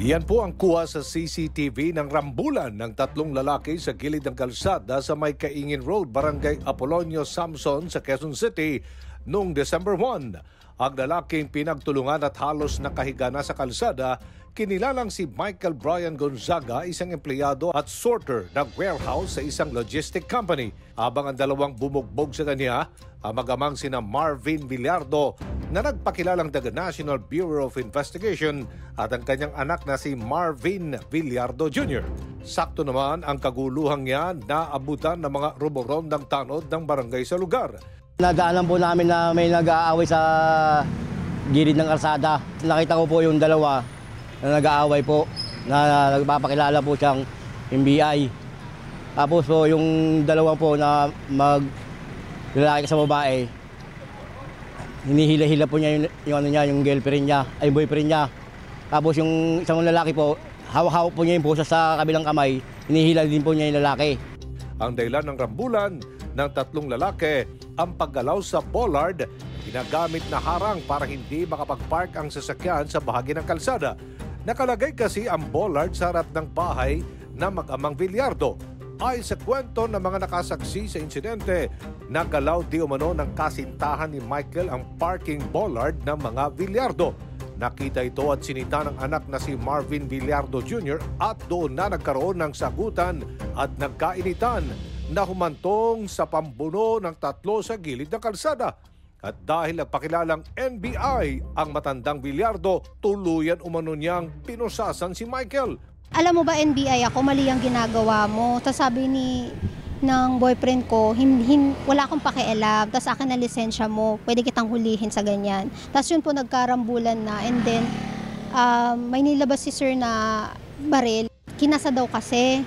Yan po ang kuha sa CCTV ng rambulan ng tatlong lalaki sa gilid ng kalsada sa May Kaingin Road, Barangay Apolonio Samson sa Quezon City noong December 1. Ang lalaking pinagtulungan at halos nakahiga na sa kalsada, kinilalang si Michael Brian Gonzaga, isang empleyado at sorter ng warehouse sa isang logistic company. Habang ang dalawang bumugbog sa kanya, ang magamang sina Marvin Villardo na nagpakilalang taga National Bureau of Investigation at ang kanyang anak na si Marvin Villardo Jr. Sakto naman ang kaguluhang niya na abutan ng mga rumorondang tanod ng barangay sa lugar. Nadaanan po namin na may nag-aaway sa gilid ng kalsada. Nakita ko po yung dalawa na nag-aaway po, na nagpapakilala po siyang NBI. Tapos po yung dalawa po na lalaki sa babae, hinihila-hila po niya yung girlfriend niya, ay boyfriend niya. Tapos yung isang lalaki po, hawak-hawak po niya yung pusa sa kabilang kamay, hinihila din po niya yung lalaki. Ang dahilan ng rambulan ng tatlong lalaki, ang paggalaw sa bollard, ginagamit na harang para hindi makapag-park ang sasakyan sa bahagi ng kalsada. Nakalagay kasi ang bollard sa harap ng bahay na mag-amang Villardo. Ay sa kwento ng mga nakasaksi sa insidente, nagalaw di umano ng kasintahan ni Michael ang parking bollard ng mga Villardo. Nakita ito at sinita ng anak na si Marvin Villardo Jr. at doon na nagkaroon ng sagutan at nagkainitan na humantong sa pambuno ng tatlo sa gilid ng kalsada. At dahil nagpakilalang NBI ang matandang Villardo, tuluyan umano niyang pinusasan si Michael. Alam mo ba, NBI ako, mali ang ginagawa mo. Tapos sabi ng boyfriend ko, wala akong pakialam. Tapos akin na lisensya mo, pwede kitang hulihin sa ganyan. Tapos yun po nagkarambulan na. And then, may nilabas si sir na baril. Kinasa daw kasi.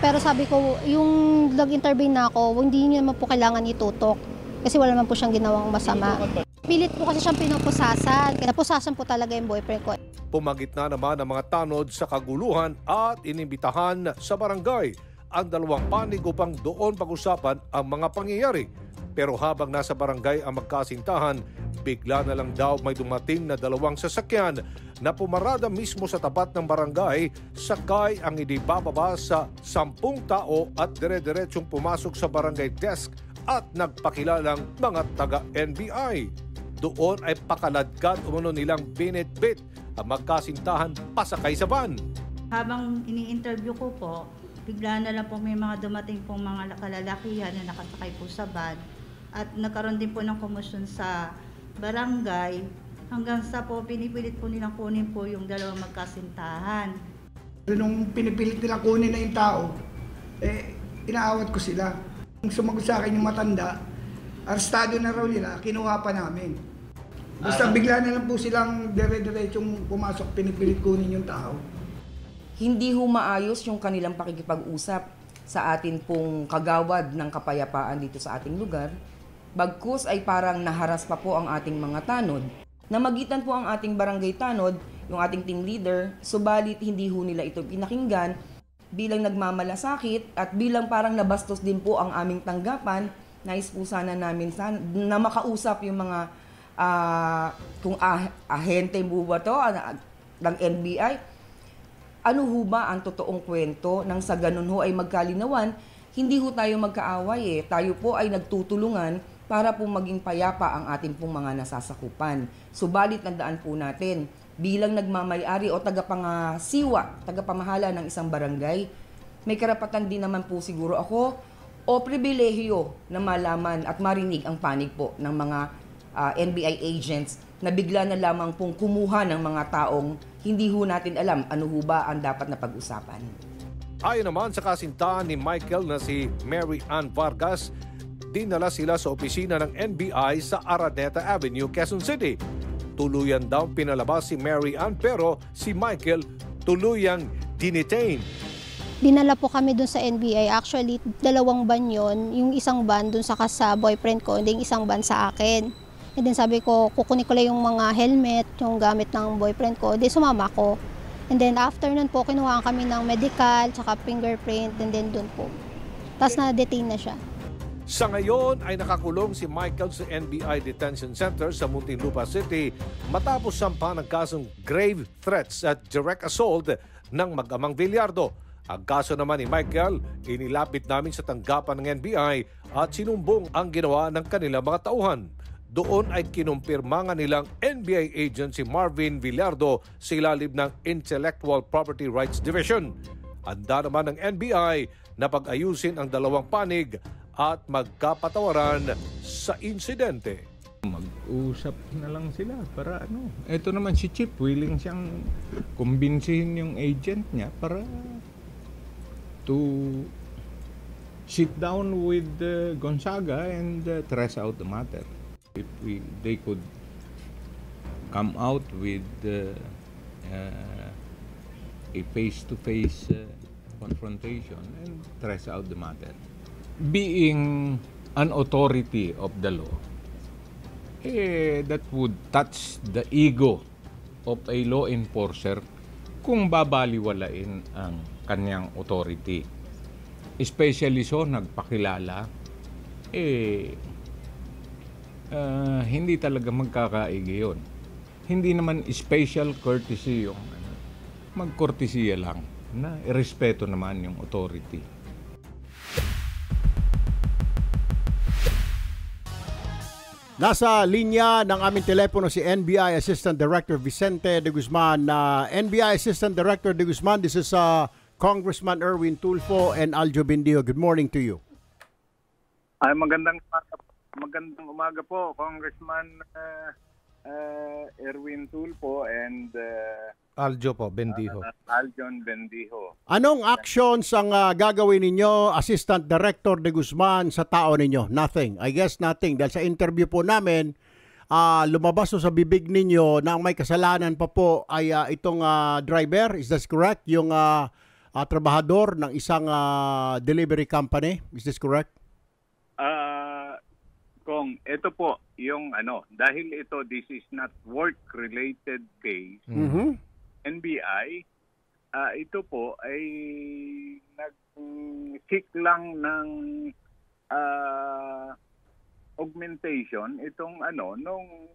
Pero sabi ko, yung nag-intervene na ako, hindi niya naman po kailangan itutok. Kasi wala naman po siyang ginawang masama. Pilit po kasi siyang pinupusasan. Napusasan po talaga yung boyfriend ko. Pumagitna naman ang mga tanod sa kaguluhan at inimbitahan sa barangay ang dalawang panig upang doon pag-usapan ang mga pangyayari. Pero habang nasa barangay ang magkasintahan, bigla na lang daw may dumating na dalawang sasakyan na pumarada mismo sa tapat ng barangay, sakay ang idibababa sa 10 tao at dire-diretsong pumasok sa barangay desk at nagpakilalang mga taga-NBI. Doon ay pakaladkad umano nilang binitbit ang magkasintahan pasakay sa van. Habang ini-interview ko po, bigla na lang po may mga dumating pong mga kalalakihan na nakasakay po sa van at nagkaroon din po ng komosyon sa barangay hanggang sa po pinipilit po nilang kunin po yung dalawang magkasintahan. Nung pinipilit nilang kunin na yung tao, inaawat ko sila. Nung sumagot sa akin yung matanda, arestado na raw nila, kinuha pa namin. Basta bigla na lang po silang dire-diretsong pumasok, pinipilit kunin yung tao. Hindi humaayos yung kanilang pakikipag-usap sa atin pong kagawad ng kapayapaan dito sa ating lugar. Bagkus ay parang naharas pa po ang ating mga tanod. Namagitan po ang ating barangay tanod, yung ating team leader, subalit hindi ho nila ito pinakinggan bilang nagmamalasakit at bilang parang nabastos din po ang aming tanggapan. Nais po sana namin na makausap yung mga kung ahente mo ba to ng NBI, ano ho ba ang totoong kwento nang sa ganun ho ay magkalinawan, hindi ho tayo magkaaway tayo po ay nagtutulungan para po maging payapa ang ating pong mga nasasakupan. Subalit tandaan po natin, bilang nagmamayari o tagapamahala ng isang barangay, may karapatan din naman po siguro ako o pribilehiyo na malaman at marinig ang panig po ng mga NBI agents na bigla na lamang pong kumuha ng mga taong hindi ho natin alam ano ho ba ang dapat na pag-usapan. Ayon naman sa kasintahan ni Michael na si Mary Ann Vargas, dinala sila sa opisina ng NBI sa Araneta Avenue, Quezon City. Tuluyan daw pinalabas si Mary Ann pero si Michael tuluyang dinitain. Dinala po kami dun sa NBI. Actually, 2 ban yun. Yung isang ban dun sa boyfriend ko, hindi yung isang ban sa akin. And then sabi ko, kukunin ko lang yung mga helmet, yung gamit ng boyfriend ko. Then sumama ko. And then after nun po, kinuha kami ng medical, tsaka fingerprint, and then dun po. Tapos na-detain na siya. Sa ngayon ay nakakulong si Michael sa NBI Detention Center sa Muntinlupa City matapos sampa ng kasong grave threats at direct assault ng mag-amang Villardo. Ang kaso naman ni Michael, inilapit namin sa tanggapan ng NBI at sinumbong ang ginawa ng kanilang mga tauhan. Doon ay kinumpirma nga nilang NBI agent si Marvin Villardo sa ilalim ng Intellectual Property Rights Division. Handa naman ng NBI na pag-ayusin ang dalawang panig at magkapatawaran sa insidente. Mag-usap na lang sila para Ito naman si Chip, willing siyang kumbinsihin yung agent niya para to sit down with Gonzaga and trace out the matter. If they could come out with a face-to-face confrontation and trace out the matter. Being an authority of the law, that would touch the ego of a law enforcer kung babaliwalain ang kanyang authority. Especially so, nagpakilala, hindi talaga magkakaigi yun. Hindi naman special courtesy yung magkortesiya lang na irespeto naman yung authority. Nasa linya ng aming telepono si NBI Assistant Director Vicente de Guzman. NBI Assistant Director de Guzman, this is Congressman Erwin Tulfo and Aljo Bendijo. Good morning to you. Ay, magandang umaga po, Congressman Erwin Tulfo and Aljo po, Bendijo. Aljon Bendijo. Anong actions ang gagawin ninyo, Assistant Director de Guzman, sa tao ninyo? Nothing. I guess nothing. Dahil sa interview po namin, lumabas sa bibig ninyo na ang may kasalanan pa po ay itong driver. Is that correct? Yung trabahador ng isang delivery company. Is this correct? Kung ito po yung dahil this is not work-related case, NBI, ito po ay nag-seek lang ng augmentation itong nung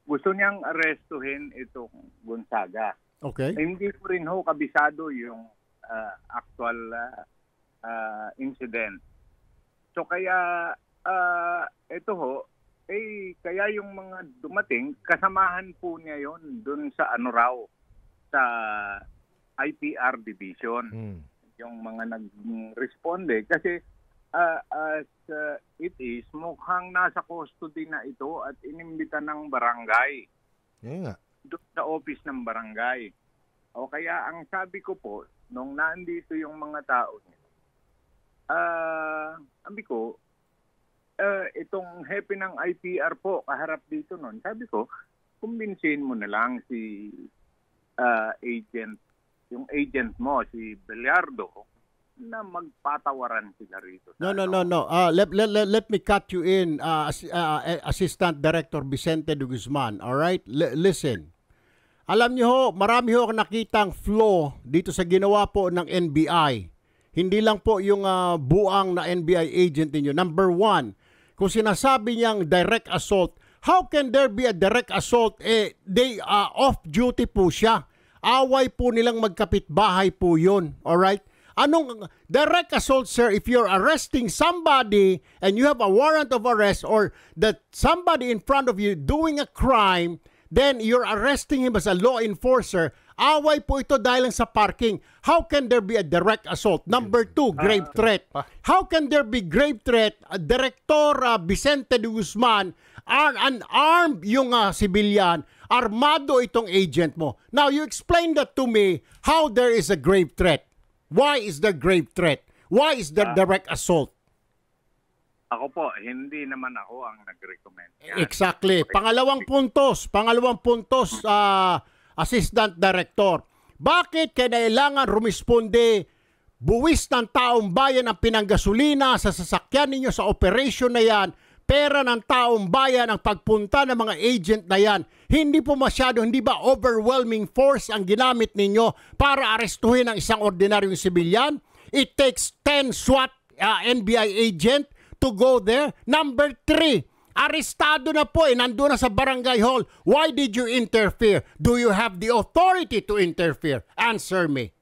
gusto niyang arrestuhin itong Gonzaga. Okay. Hindi ko rin kabisado yung actual incident. So kaya ito kaya yung mga dumating, kasamahan po niya yon dun sa sa IPR division. Yung mga nag-responde kasi as it is, mukhang nasa custody na ito at inimbita ng barangay. Yeah. Doon sa office ng barangay. O kaya ang sabi ko po, nung nandito yung mga tao niya, sabi ko, itong hepe ng IPR po, kaharap dito nun, sabi ko, kumbinsin mo na lang si agent, yung agent mo, si Villardo, na magpatawaran sila rito. No. Let me cut you in, Assistant Director Vicente de Guzman. All right? Listen. Alam niyo marami akong nakitang flaw dito sa ginawa po ng NBI. Hindi lang po yung buang na NBI agent ninyo. Number one, kung sinasabi niyang direct assault, how can there be a direct assault? They off-duty po siya. Away po nilang magkapitbahay po yun. Alright? Anong direct assault, sir, if you're arresting somebody and you have a warrant of arrest or that somebody in front of you doing a crime, then you're arresting him as a law enforcer, away po ito dahil lang sa parking. How can there be a direct assault? Number two, grave threat. How can there be grave threat? Director Vicente de Guzman, unarmed yung civilian, armado itong agent mo. Now, you explain that to me, how there is a grave threat. Why is there grave threat? Why is there direct assault? Ako po, hindi naman ako ang nag-recommend. Exactly. Pangalawang puntos, Assistant Director. Bakit kailangan rumisponde, buwis ng taong bayan ang pinanggasolina sa sasakyan ninyo sa operation na yan, pera ng taong bayan ang pagpunta ng mga agent na yan? Hindi po masyado, hindi ba overwhelming force ang ginamit ninyo para arestuhin ang isang ordinaryong sibilyan? It takes 10 SWAT NBI agent to go there? Number 3, arestado na po nandun na sa barangay hall. Why did you interfere? Do you have the authority to interfere? Answer me.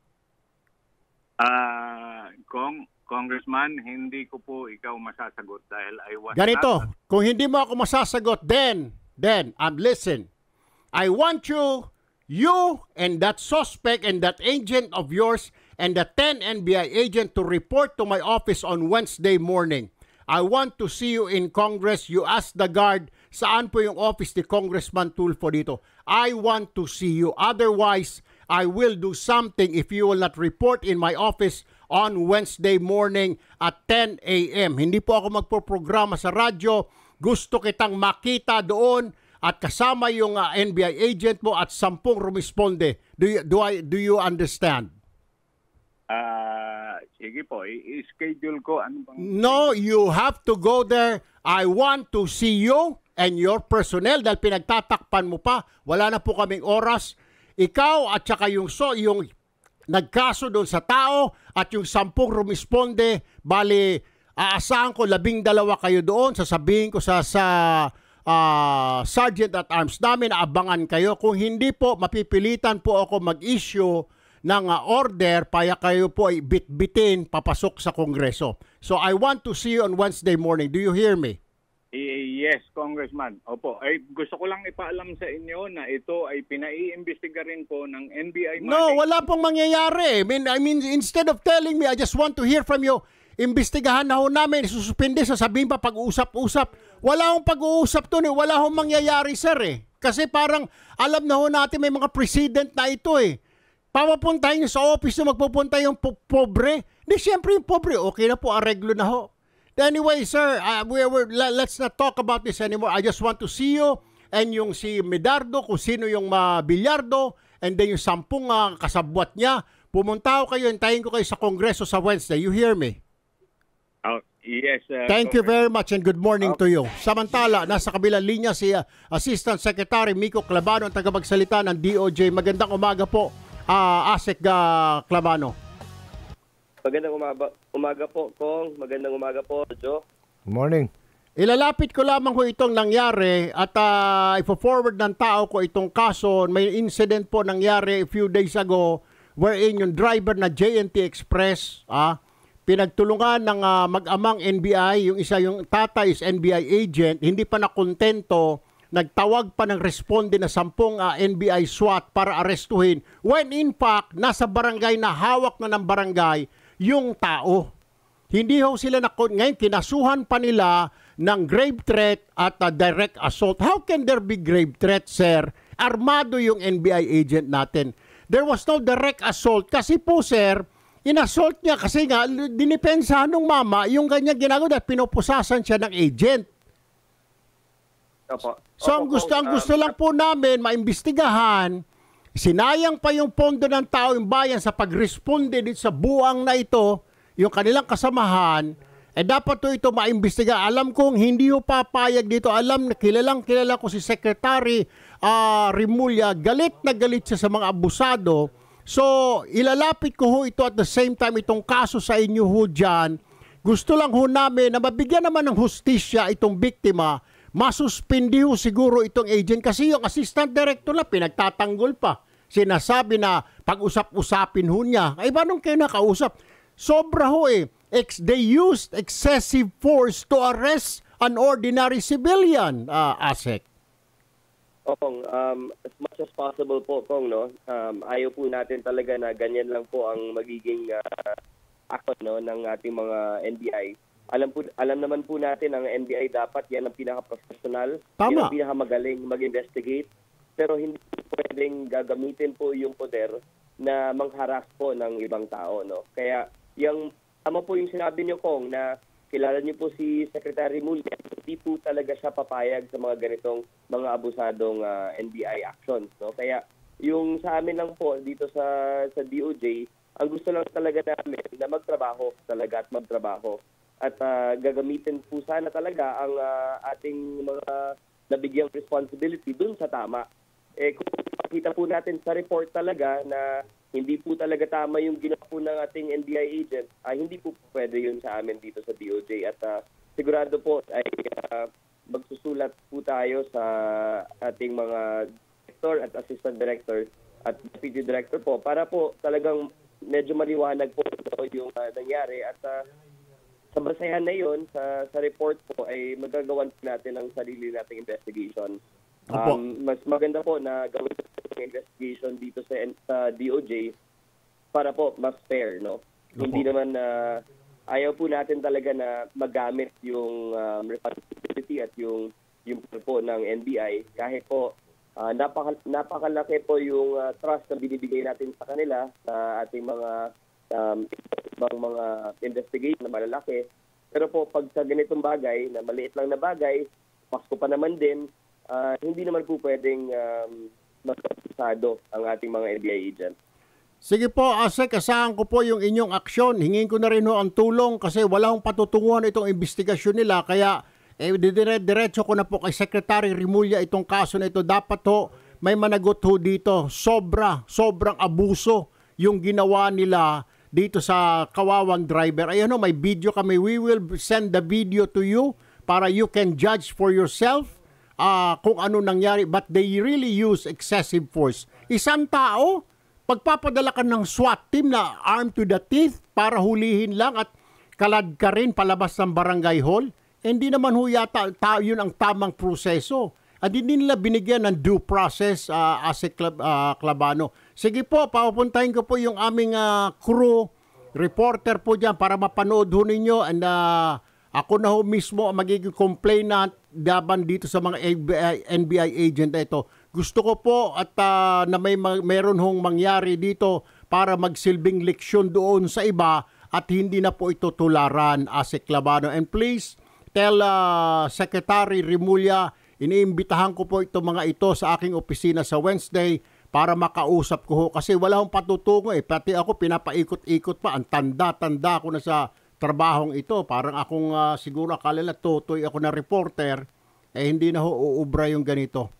Congressman, hindi ko po ikaw masasagot dahil I was Ganito, kung hindi mo ako masasagot, then, listen. I want you and that suspect and that agent of yours and the 10 NBI agent to report to my office on Wednesday morning. I want to see you in Congress. You ask the guard, saan po yung office ni Congressman Tulfo dito? I want to see you. Otherwise, I will do something if you will not report in my office on Wednesday morning at 10 a.m. Hindi po ako magpo-programa sa radyo. Gusto kitang makita doon at kasama yung NBI agent mo at 10 rumisponde. Do you understand? Sige po, i-schedule ko. Ano bang... No, you have to go there. I want to see you and your personnel dahil pinagtatakpan mo pa. Wala na po kaming oras. Ikaw at saka yung nagkaso doon sa tao at yung 10 rumisponde, bali, aasahan ko 12 kayo doon. Sasabihin ko sa Sergeant at Arms namin, abangan kayo. Kung hindi po, mapipilitan po ako mag-issue ng order, paya kayo po ay bitbitin papasok sa Kongreso. So I want to see you on Wednesday morning. Do you hear me? Yes, Congressman. Opo. Ay, gusto ko lang ipaalam sa inyo na ito ay pinaiimbestiga rin po ng NBI. No, wala pong mangyayari. I mean, instead of telling me, I just want to hear from you. Imbestigahan na ho namin, sususpinde, sasabihin pa pag-uusap-usap. Wala hong pag-uusap to, wala hong mangyayari, sir Kasi parang alam na ho natin may mga precedent na ito Papapuntahin nyo sa office na magpupunta yung pobre. Di siyempre yung pobre, okay na po, areglo na ho. Anyway, sir, let's not talk about this anymore. I just want to see you and yung si Medardo, kung sino yung Bilyardo, and then yung 10 kasabwat niya. Pumunta ko kayo, hintayin ko kayo sa Kongreso sa Wednesday. You hear me? Yes. Thank you very much and good morning to you. Samantala, nasa kabilang linya si Assistant Secretary Miko Clavano, ang tagapagsalita ng DOJ. Magandang umaga po, Asek Clavano. Magandang umaga po, Kong. Magandang umaga po, Joe. Good morning. Ilalapit ko lamang ko itong nangyari at ipo-forward ng tao ko itong kaso. May incident po nangyari a few days ago wherein yung driver na JNT Express, pinagtulungan ng mag-amang NBI, yung isa yung tatay is NBI agent, hindi pa nakontento, nagtawag pa ng responde na 10 NBI SWAT para arestuhin when in fact nasa barangay na hawak na ng barangay yung tao. Hindi ho sila ngayon kinasuhan pa nila ng grave threat at direct assault. How can there be grave threat, sir? Armado yung NBI agent natin. There was no direct assault kasi po, sir, in-assault niya kasi nga dinipensahan ng mama yung kanya ginagawa at pinupusasan siya ng agent. Opo. So ang gusto lang po namin maimbestigahan, sinayang pa yung pondo ng tao yung bayan sa pagresponde dito sa buwang na ito, yung kanilang kasamahan, dapat ito maimbestiga. Alam kong hindi ho papayag dito. Alam na kilala ko si Secretary Remulla, galit na galit siya sa mga abusado. So ilalapit ko ho ito at the same time itong kaso sa inyo ho dyan. Gusto lang ho namin na mabigyan naman ng hustisya itong biktima. Masuspindi ho siguro itong agent kasi yung assistant director na pinagtatanggol pa. Sinasabi na pag-usap-usapin ho niya. Ay, paano kayo nakausap? Sobra ho They used excessive force to arrest an ordinary civilian, Asek. Kong, as much as possible po, Kong, no? Ayaw po natin talaga na ganyan lang po ang magiging action ng ating mga NBI. Alam naman po natin ang NBI dapat yan ang pinaka-professional, yan ang pinaka-magaling mag-investigate, pero hindi pwedeng gagamitin po yung poder na mangharas po ng ibang tao, no? Kaya tama po yung sinabi niyo, Kong, na kilala niyo po si Secretary Mulya, hindi po talaga siya papayag sa mga ganitong mga abusadong NBI actions, no? Kaya yung sa amin lang po dito sa DOJ, ang gusto lang talaga namin na magtrabaho talaga at magtrabaho. At gagamitin po sana talaga ang ating mga nabigyang responsibility dun sa tama. Kung makita po natin sa report talaga na hindi po talaga tama yung ginawa po ng ating NBI agent, hindi po pwede yun sa amin dito sa DOJ. At sigurado po ay magsusulat po tayo sa ating mga director at assistant director at deputy director po para po talagang medyo maliwanag po yung nangyari at sa basehan na yun, sa report po ay magagawan natin ang sarili nating investigation. Mas maganda po na gawin ng investigation dito sa DOJ para po mas fair, no? Hindi naman ayaw po natin talaga na magamit yung responsibility at yung po ng NBI kahit po napakalaki po yung trust na binibigay natin sa kanila sa ating mga investigation na malalaki. Pero po pag sa ganitong bagay na maliit lang na bagay, Pasko pa naman din, hindi naman po pwedeng magkasado ang ating mga NBI agent. Sige po, ASEC, asahan ko po yung inyong aksyon. Hingin ko na rin ho ang tulong kasi wala akong patutunguhan itong investigasyon nila. Kaya diretso ko na po kay Secretary Remulla itong kaso na ito. Dapat ho may managot ho dito. Sobrang abuso yung ginawa nila dito sa kawawang driver. Ayan ho, may video kami. We will send the video to you para you can judge for yourself kung ano nangyari. But they really use excessive force. Isang tao, pagpapadala ka ng SWAT team na armed to the teeth para hulihin lang at kalad ka rin palabas ng barangay hall, hindi naman ho yata yun ang tamang proseso. At hindi nila binigyan ng due process ASEC Clabano. Sige po, papupuntahin ko po yung aming crew, reporter po dyan para mapanood ho ninyo. And ako na ho mismo ang magiging complainant laban dito sa mga NBI agent na ito. Gusto ko po at na meron hong mangyari dito para magsilbing leksyon doon sa iba at hindi na po ito tularan, ASEC Clabano. And please tell Secretary Remulla, iniimbitahan ko po itong mga ito sa aking opisina sa Wednesday para makausap ko ho. Kasi wala akong patutungo Pati ako pinapaikot-ikot pa. Ang tanda-tanda ko na sa trabahong ito. Parang akong siguro akala na tutoy ako na reporter. Hindi na ho uubra yung ganito.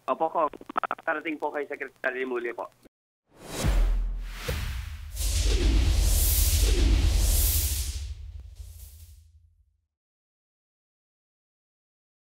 Opo, Kong. Makakarating po kay Secretary Remulla po.